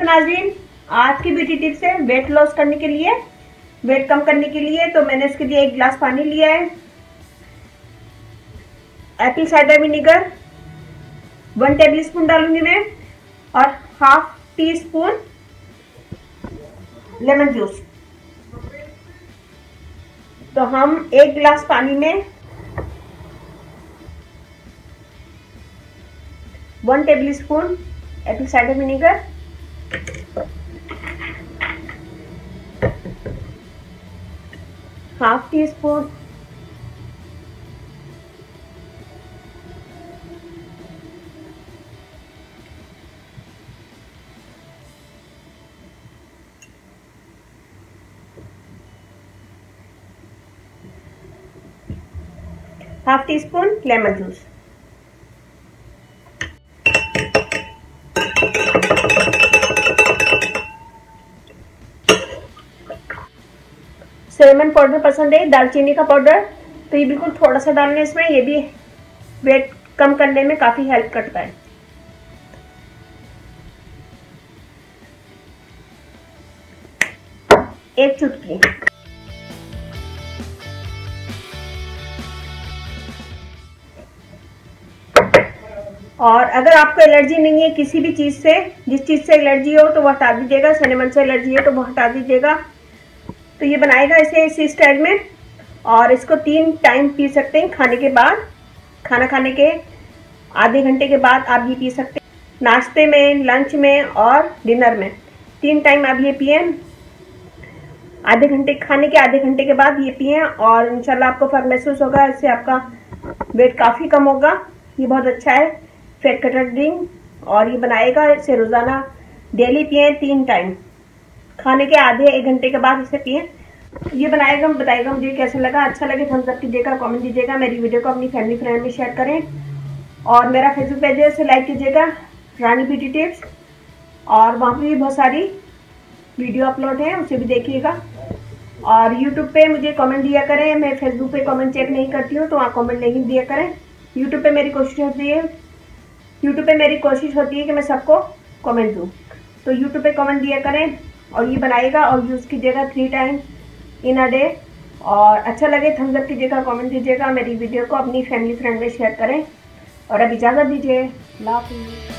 नाज़रीन, आज की ब्यूटी टिप्स है वेट लॉस करने के लिए, वेट कम करने के लिए। तो मैंने इसके लिए 1 गिलास पानी लिया है, Apple cider vinegar 1 table spoon डालूंगी मैं, और half tea spoon lemon juice. तो हम 1 गिलास पानी में 1 table spoon Apple cider vinegar, half tea spoon half tea spoon lemon juice. Cinnamon powder पसंद है, दालचीनी का पाउडर, तो ये बिल्कुल थोड़ा सा डालना है इसमें। ये भी वेट कम करने में काफ़ी हेल्प करता है। एक चुटकी। और अगर आपको एलर्जी नहीं है किसी भी चीज़ से, जिस चीज़ से एलर्जी हो तो वो हटा दीजिएगा। सिनेमन से एलर्जी है तो वो हटा दीजिएगा। तो ये बनाएगा इसे इसी स्टाइल में, और इसको 3 टाइम पी सकते हैं खाने के बाद। खाना खाने के आधे घंटे के बाद आप ये पी सकते हैं, नाश्ते में, लंच में और डिनर में। 3 टाइम आप ये पिए, आधे घंटे खाने के आधे घंटे के बाद ये पिए, और इंशाल्लाह आपको फर्क महसूस होगा। इससे आपका वेट काफ़ी कम होगा। ये बहुत अच्छा है फैट कटर ड्रिंक, और ये बनाएगा इसे रोज़ाना डेली पिए 3 टाइम, खाने के आधे 1 घंटे के बाद इसे पिए। ये बनाएगा, बताइएगा मुझे कैसा लगा। अच्छा लगे थम्स अप कीजिएगा, कमेंट दीजिएगा, मेरी वीडियो को अपनी फैमिली फ्रेंड में शेयर करें, और मेरा फेसबुक पेज है उसे लाइक कीजिएगा, रानी ब्यूटी टिप्स, और वहाँ पर भी बहुत सारी वीडियो अपलोड है, उसे भी देखिएगा। और यूट्यूब पे मुझे कमेंट दिया करें, मैं फेसबुक पे कमेंट चेक नहीं करती हूँ, तो वहाँ कमेंट नहीं दिया करें। यूट्यूब पे मेरी कोशिश होती है कि मैं सबको कमेंट दूँ, तो यूट्यूब पे कमेंट दिया करें। और ये बनाएगा और यूज़ कीजिएगा 3 टाइम इन अ डे, और अच्छा लगे थम्स अप कीजिएगा, कमेंट दीजिएगा, मेरी वीडियो को अपनी फैमिली फ्रेंड में शेयर करें। और अब इजाज़त दीजिए, अल्लाह हाफ़िज़।